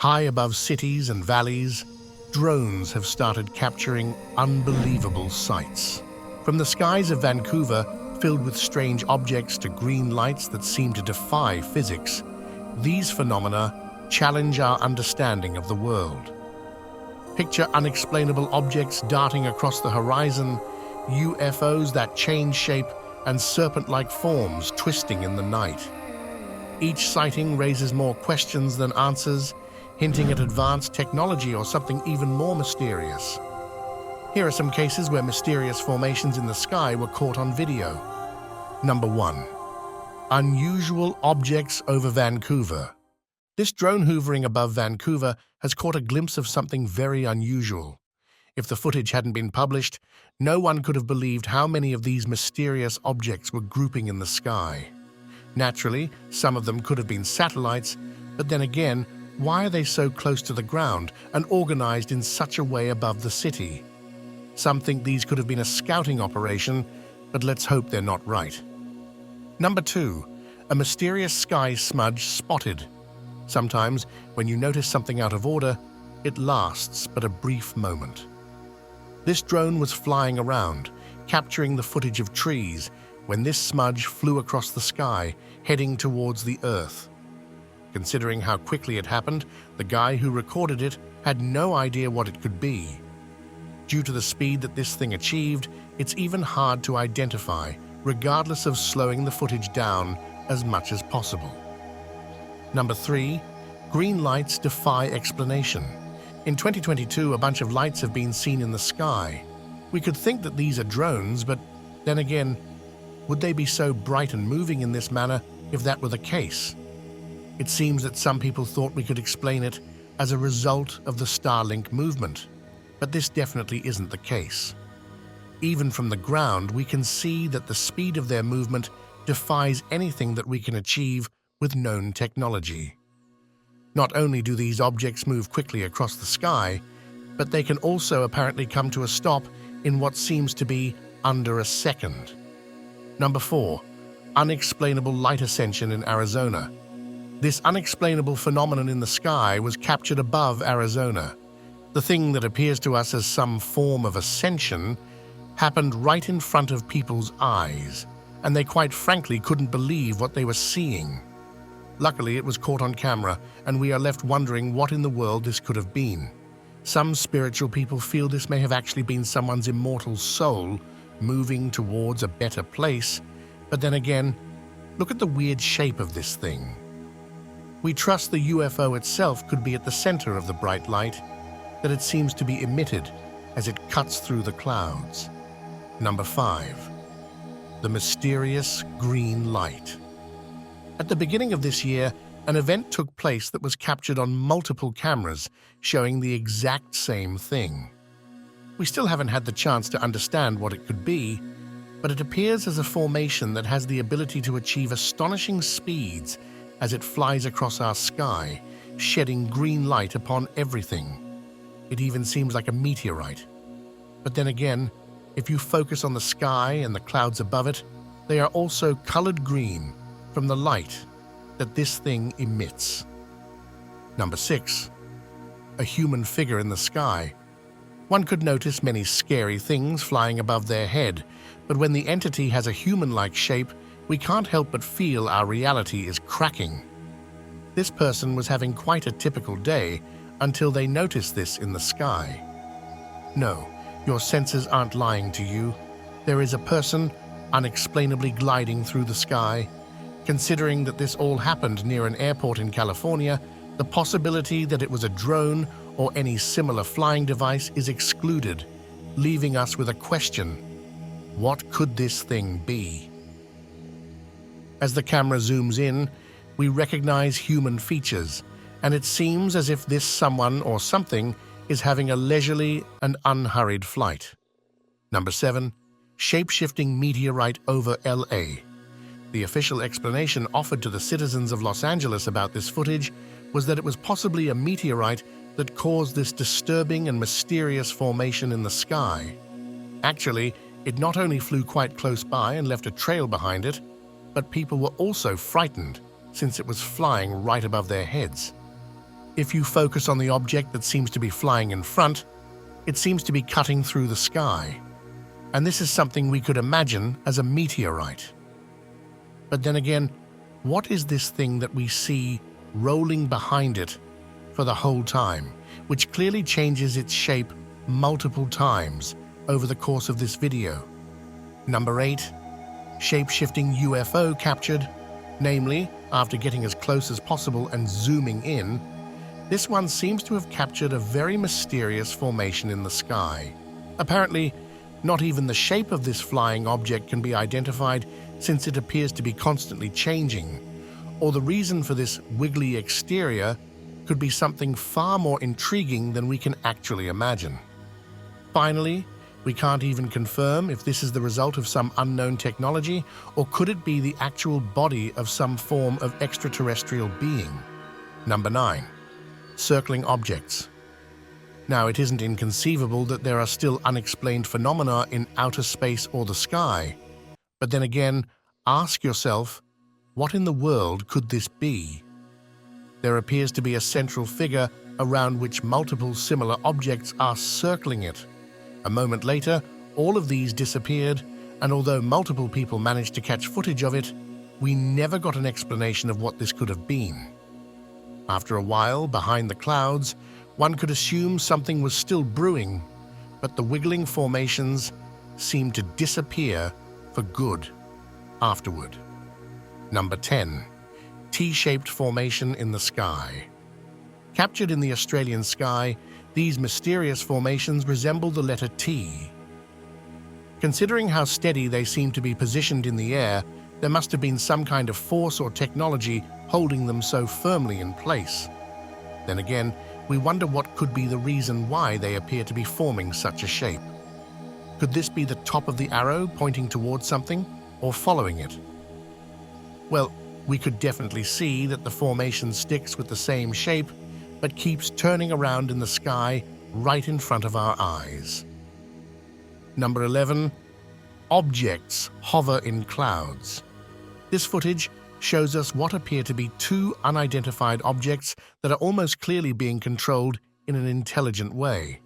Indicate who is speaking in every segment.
Speaker 1: High above cities and valleys, drones have started capturing unbelievable sights. From the skies of Vancouver, filled with strange objects, to green lights that seem to defy physics, these phenomena challenge our understanding of the world. Picture unexplainable objects darting across the horizon, UFOs that change shape, and serpent-like forms twisting in the night. Each sighting raises more questions than answers, hinting at advanced technology or something even more mysterious. Here are some cases where mysterious formations in the sky were caught on video. Number 1. Unusual objects over Vancouver. This drone hovering above Vancouver has caught a glimpse of something very unusual. If the footage hadn't been published, no one could have believed how many of these mysterious objects were grouping in the sky. Naturally, some of them could have been satellites, but then again, why are they so close to the ground and organized in such a way above the city? Some think these could have been a scouting operation, but let's hope they're not right. Number 2. A mysterious sky smudge spotted. Sometimes, when you notice something out of order, it lasts but a brief moment. This drone was flying around, capturing the footage of trees, when this smudge flew across the sky, heading towards the Earth. Considering how quickly it happened, the guy who recorded it had no idea what it could be. Due to the speed that this thing achieved, it's even hard to identify, regardless of slowing the footage down as much as possible. Number 3. Green lights defy explanation. In 2022, a bunch of lights have been seen in the sky. We could think that these are drones, but then again, would they be so bright and moving in this manner if that were the case? It seems that some people thought we could explain it as a result of the Starlink movement, but this definitely isn't the case. Even from the ground, we can see that the speed of their movement defies anything that we can achieve with known technology. Not only do these objects move quickly across the sky, but they can also apparently come to a stop in what seems to be under a second. Number 4. Unexplainable light ascension in Arizona. This unexplainable phenomenon in the sky was captured above Arizona. The thing that appears to us as some form of ascension happened right in front of people's eyes, and they quite frankly couldn't believe what they were seeing. Luckily, it was caught on camera, and we are left wondering what in the world this could have been. Some spiritual people feel this may have actually been someone's immortal soul moving towards a better place, but then again, look at the weird shape of this thing. We trust the UFO itself could be at the center of the bright light, that it seems to be emitted as it cuts through the clouds. Number 5. The mysterious green light. At the beginning of this year, an event took place that was captured on multiple cameras, showing the exact same thing. We still haven't had the chance to understand what it could be, but it appears as a formation that has the ability to achieve astonishing speeds as it flies across our sky, shedding green light upon everything. It even seems like a meteorite. But then again, if you focus on the sky and the clouds above it, they are also colored green from the light that this thing emits. Number 6. A human figure in the sky. One could notice many scary things flying above their head, but when the entity has a human-like shape, we can't help but feel our reality is cracking. This person was having quite a typical day until they noticed this in the sky. No, your senses aren't lying to you. There is a person unexplainably gliding through the sky. Considering that this all happened near an airport in California, the possibility that it was a drone or any similar flying device is excluded, leaving us with a question: what could this thing be? As the camera zooms in, we recognize human features, and it seems as if this someone or something is having a leisurely and unhurried flight. Number 7. Shape-shifting meteorite over LA. The official explanation offered to the citizens of Los Angeles about this footage was that it was possibly a meteorite that caused this disturbing and mysterious formation in the sky. Actually, it not only flew quite close by and left a trail behind it, but people were also frightened since it was flying right above their heads. If you focus on the object that seems to be flying in front, it seems to be cutting through the sky. And this is something we could imagine as a meteorite. But then again, what is this thing that we see rolling behind it for the whole time, which clearly changes its shape multiple times over the course of this video? Number 8. Shape-shifting UFO captured. Namely, after getting as close as possible and zooming in, this one seems to have captured a very mysterious formation in the sky. Apparently, not even the shape of this flying object can be identified, since it appears to be constantly changing, or the reason for this wiggly exterior could be something far more intriguing than we can actually imagine. Finally, we can't even confirm if this is the result of some unknown technology, or could it be the actual body of some form of extraterrestrial being. Number 9. Circling objects. Now, it isn't inconceivable that there are still unexplained phenomena in outer space or the sky. But then again, ask yourself, what in the world could this be? There appears to be a central figure around which multiple similar objects are circling it. A moment later, all of these disappeared, and although multiple people managed to catch footage of it, we never got an explanation of what this could have been. After a while, behind the clouds, one could assume something was still brewing, but the wiggling formations seemed to disappear for good afterward. Number 10. T-shaped formation in the sky. Captured in the Australian sky, these mysterious formations resemble the letter T. Considering how steady they seem to be positioned in the air, there must have been some kind of force or technology holding them so firmly in place. Then again, we wonder what could be the reason why they appear to be forming such a shape. Could this be the top of the arrow pointing towards something, or following it? Well, we could definitely see that the formation sticks with the same shape, but keeps turning around in the sky right in front of our eyes. Number 11. Objects hover in clouds. This footage shows us what appear to be two unidentified objects that are almost clearly being controlled in an intelligent way.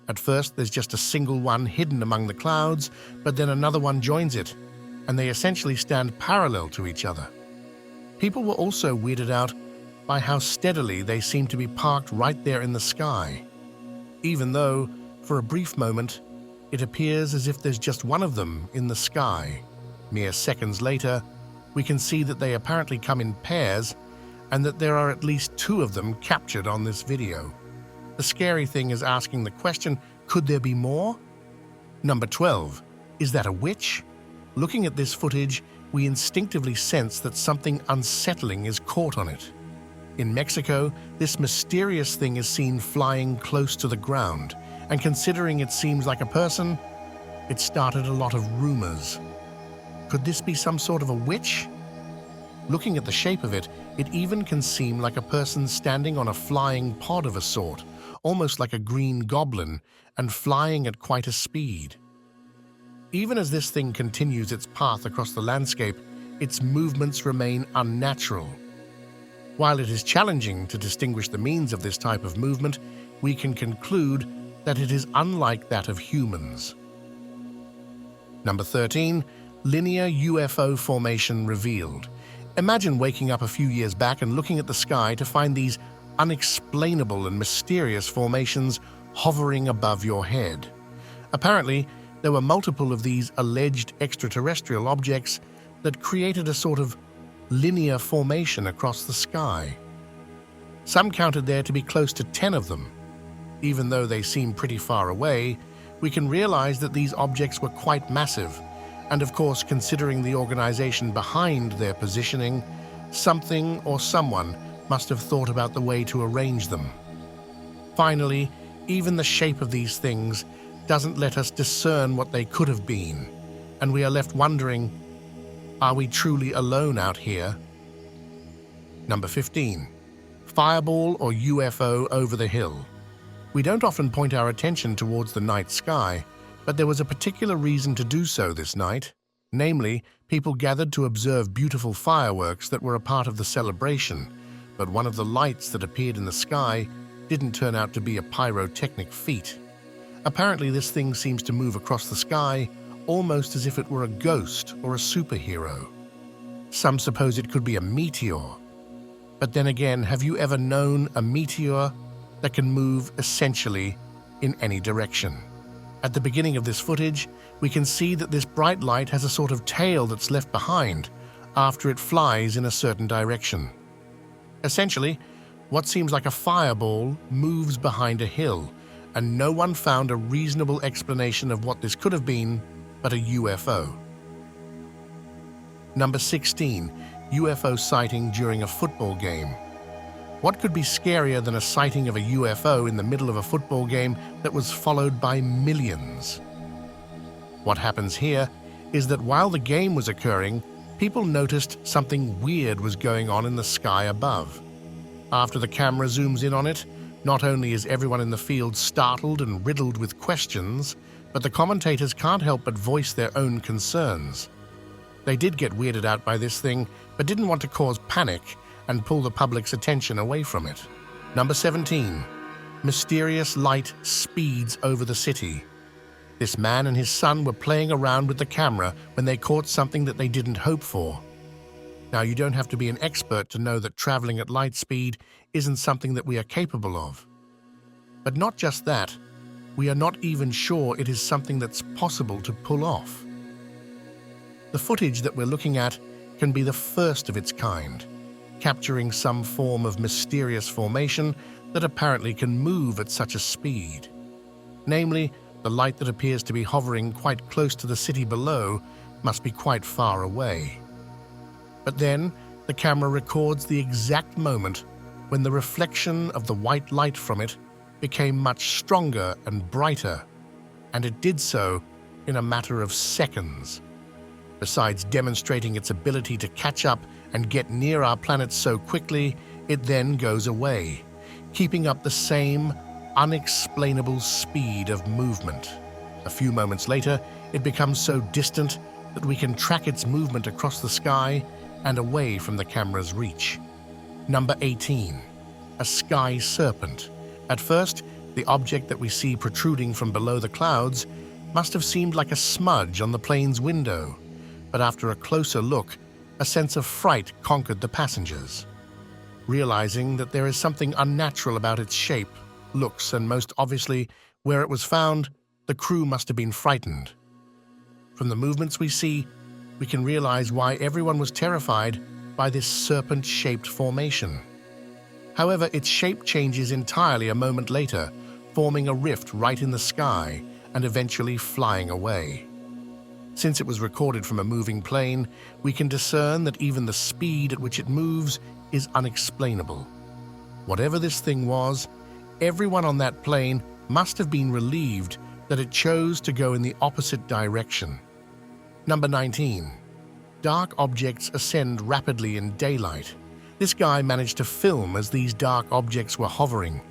Speaker 1: At first, there's just a single one hidden among the clouds, but then another one joins it, and they essentially stand parallel to each other. People were also weirded out by how steadily they seem to be parked right there in the sky, even though, for a brief moment, it appears as if there's just one of them in the sky. Mere seconds later, we can see that they apparently come in pairs, and that there are at least two of them captured on this video. The scary thing is asking the question, could there be more? Number 12. Is that a witch? Looking at this footage, we instinctively sense that something unsettling is caught on it. In Mexico, this mysterious thing is seen flying close to the ground, and considering it seems like a person, it started a lot of rumors. Could this be some sort of a witch? Looking at the shape of it, it even can seem like a person standing on a flying pod of a sort, almost like a green goblin, and flying at quite a speed. Even as this thing continues its path across the landscape, its movements remain unnatural. While it is challenging to distinguish the means of this type of movement, we can conclude that it is unlike that of humans. Number 13. Linear UFO formation revealed. Imagine waking up a few years back and looking at the sky to find these unexplainable and mysterious formations hovering above your head. Apparently, there were multiple of these alleged extraterrestrial objects that created a sort of linear formation across the sky. Some counted there to be close to 10 of them. Even though they seem pretty far away, we can realize that these objects were quite massive, and of course, considering the organization behind their positioning, something or someone must have thought about the way to arrange them. Finally, even the shape of these things doesn't let us discern what they could have been, and we are left wondering, are we truly alone out here? Number 15. Fireball or UFO over the hill. We don't often point our attention towards the night sky, but there was a particular reason to do so this night. Namely, people gathered to observe beautiful fireworks that were a part of the celebration, but one of the lights that appeared in the sky didn't turn out to be a pyrotechnic feat. Apparently, this thing seems to move across the sky almost as if it were a ghost or a superhero. Some suppose it could be a meteor. But then again, have you ever known a meteor that can move essentially in any direction? At the beginning of this footage, we can see that this bright light has a sort of tail that's left behind after it flies in a certain direction. Essentially, what seems like a fireball moves behind a hill, and no one found a reasonable explanation of what this could have been but a UFO. Number 16. UFO sighting during a football game. What could be scarier than a sighting of a UFO in the middle of a football game that was followed by millions? What happens here is that while the game was occurring, people noticed something weird was going on in the sky above. After the camera zooms in on it, not only is everyone in the field startled and riddled with questions, but the commentators can't help but voice their own concerns. They did get weirded out by this thing, but didn't want to cause panic and pull the public's attention away from it. Number 17. Mysterious light speeds over the city. This man and his son were playing around with the camera when they caught something that they didn't hope for. Now, you don't have to be an expert to know that traveling at light speed isn't something that we are capable of. But not just that, we are not even sure it is something that's possible to pull off. The footage that we're looking at can be the first of its kind, capturing some form of mysterious formation that apparently can move at such a speed. Namely, the light that appears to be hovering quite close to the city below must be quite far away. But then, the camera records the exact moment when the reflection of the white light from it became much stronger and brighter, and it did so in a matter of seconds. Besides demonstrating its ability to catch up and get near our planet so quickly, it then goes away, keeping up the same unexplainable speed of movement. A few moments later, it becomes so distant that we can track its movement across the sky and away from the camera's reach. Number 18. A sky serpent. At first, the object that we see protruding from below the clouds must have seemed like a smudge on the plane's window, but after a closer look, a sense of fright conquered the passengers. Realizing that there is something unnatural about its shape, looks, and most obviously where it was found, the crew must have been frightened. From the movements we see, we can realize why everyone was terrified by this serpent-shaped formation. However, its shape changes entirely a moment later, forming a rift right in the sky and eventually flying away. Since it was recorded from a moving plane, we can discern that even the speed at which it moves is unexplainable. Whatever this thing was, everyone on that plane must have been relieved that it chose to go in the opposite direction. Number 19. Dark objects ascend rapidly in daylight. This guy managed to film as these dark objects were hovering.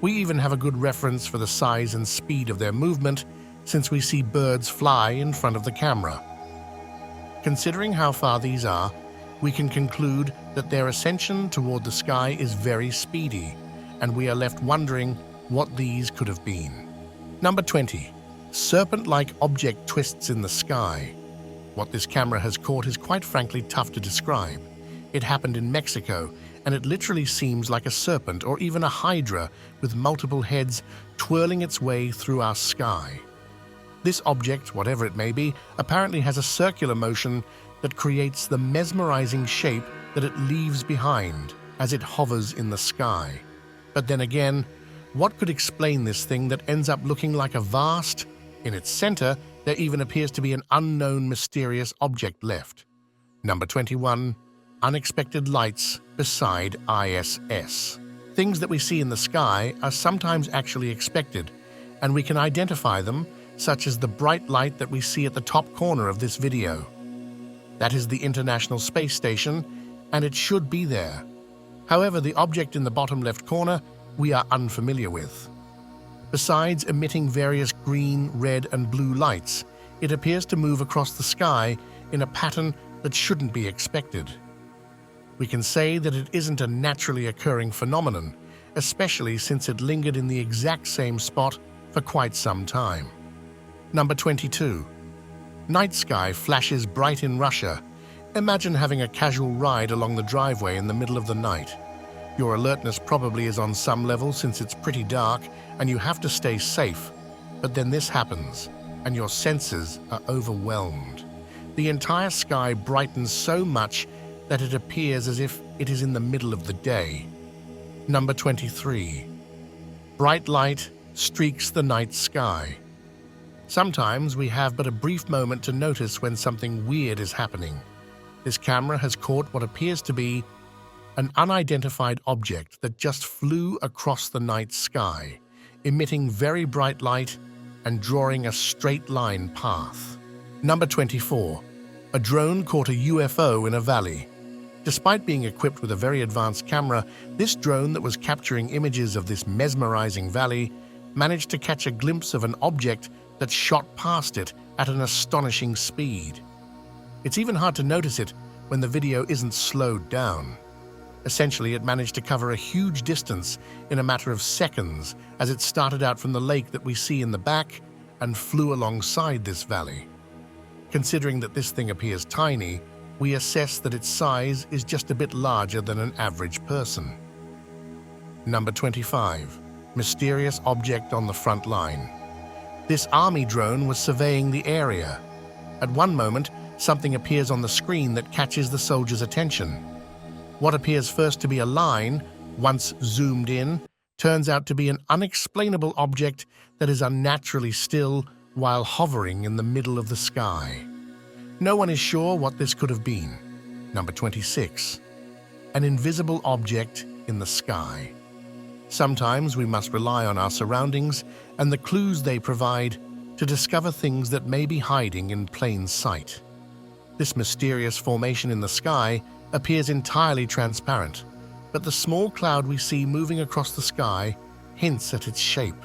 Speaker 1: We even have a good reference for the size and speed of their movement, since we see birds fly in front of the camera. Considering how far these are, we can conclude that their ascension toward the sky is very speedy, and we are left wondering what these could have been. Number 20. Serpent-like object twists in the sky. What this camera has caught is quite frankly tough to describe. It happened in Mexico, and it literally seems like a serpent or even a hydra with multiple heads twirling its way through our sky. This object, whatever it may be, apparently has a circular motion that creates the mesmerizing shape that it leaves behind as it hovers in the sky. But then again, what could explain this thing that ends up looking like a vast, in its center, there even appears to be an unknown mysterious object left. Number 21. Unexpected lights beside ISS. Things that we see in the sky are sometimes actually expected, and we can identify them, such as the bright light that we see at the top corner of this video. That is the International Space Station, and it should be there. However, the object in the bottom left corner we are unfamiliar with. Besides emitting various green, red, and blue lights, it appears to move across the sky in a pattern that shouldn't be expected. We can say that it isn't a naturally occurring phenomenon, especially since it lingered in the exact same spot for quite some time. Number 22. Night sky flashes bright in Russia. Imagine having a casual ride along the driveway in the middle of the night. Your alertness probably is on some level since it's pretty dark and you have to stay safe. But then this happens, and your senses are overwhelmed. The entire sky brightens so much that it appears as if it is in the middle of the day. Number 23. Bright light streaks the night sky. Sometimes we have but a brief moment to notice when something weird is happening. This camera has caught what appears to be an unidentified object that just flew across the night sky, emitting very bright light and drawing a straight line path. Number 24. A drone caught a UFO in a valley. Despite being equipped with a very advanced camera, this drone that was capturing images of this mesmerizing valley managed to catch a glimpse of an object that shot past it at an astonishing speed. It's even hard to notice it when the video isn't slowed down. Essentially, it managed to cover a huge distance in a matter of seconds as it started out from the lake that we see in the back and flew alongside this valley. Considering that this thing appears tiny, we assess that its size is just a bit larger than an average person. Number 25. Mysterious object on the front line. This army drone was surveying the area. At one moment, something appears on the screen that catches the soldier's attention. What appears first to be a line, once zoomed in, turns out to be an unexplainable object that is unnaturally still while hovering in the middle of the sky. No one is sure what this could have been. Number 26. An invisible object in the sky. Sometimes we must rely on our surroundings and the clues they provide to discover things that may be hiding in plain sight. This mysterious formation in the sky appears entirely transparent, but the small cloud we see moving across the sky hints at its shape.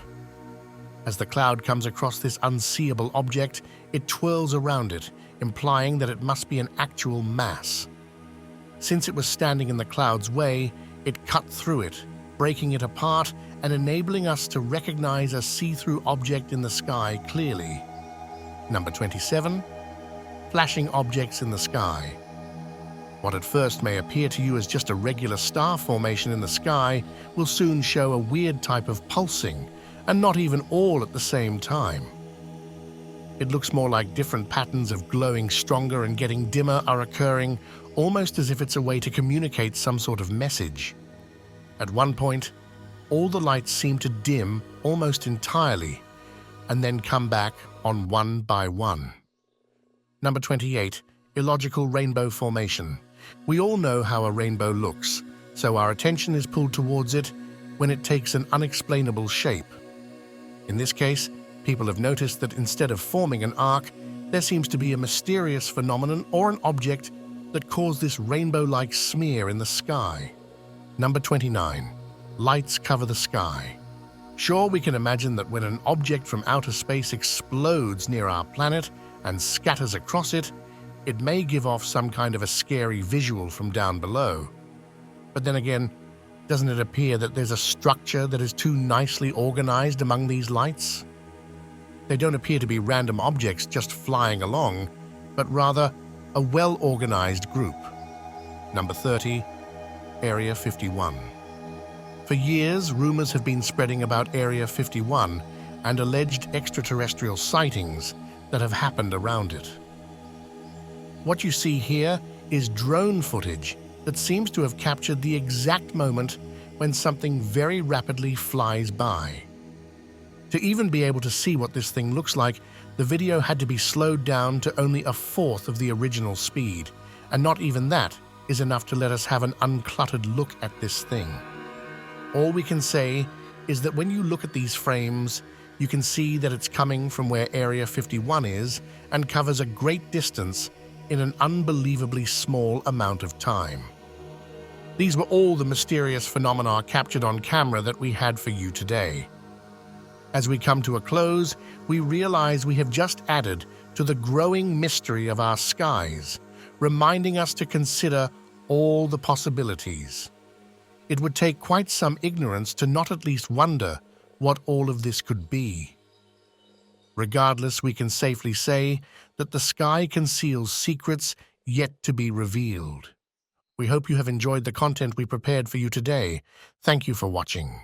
Speaker 1: As the cloud comes across this unseeable object, it twirls around it, implying that it must be an actual mass. Since it was standing in the cloud's way, it cut through it, breaking it apart and enabling us to recognize a see-through object in the sky clearly. Number 27. Flashing objects in the sky. What at first may appear to you as just a regular star formation in the sky will soon show a weird type of pulsing, and not even all at the same time. It looks more like different patterns of glowing stronger and getting dimmer are occurring, almost as if it's a way to communicate some sort of message. At one point, all the lights seem to dim almost entirely, and then come back on one by one. Number 28. Illogical rainbow formation. We all know how a rainbow looks, so our attention is pulled towards it when it takes an unexplainable shape. In this case, people have noticed that instead of forming an arc, there seems to be a mysterious phenomenon or an object that caused this rainbow-like smear in the sky. Number 29. Lights cover the sky. Sure, we can imagine that when an object from outer space explodes near our planet and scatters across it, it may give off some kind of a scary visual from down below. But then again, doesn't it appear that there's a structure that is too nicely organized among these lights? They don't appear to be random objects just flying along, but rather a well-organized group. Number 30. Area 51. For years, rumors have been spreading about Area 51 and alleged extraterrestrial sightings that have happened around it. What you see here is drone footage that seems to have captured the exact moment when something very rapidly flies by. To even be able to see what this thing looks like, the video had to be slowed down to only a fourth of the original speed, and not even that is enough to let us have an uncluttered look at this thing. All we can say is that when you look at these frames, you can see that it's coming from where Area 51 is and covers a great distance in an unbelievably small amount of time. These were all the mysterious phenomena captured on camera that we had for you today. As we come to a close, we realize we have just added to the growing mystery of our skies, reminding us to consider all the possibilities. It would take quite some ignorance to not at least wonder what all of this could be. Regardless, we can safely say that the sky conceals secrets yet to be revealed. We hope you have enjoyed the content we prepared for you today. Thank you for watching.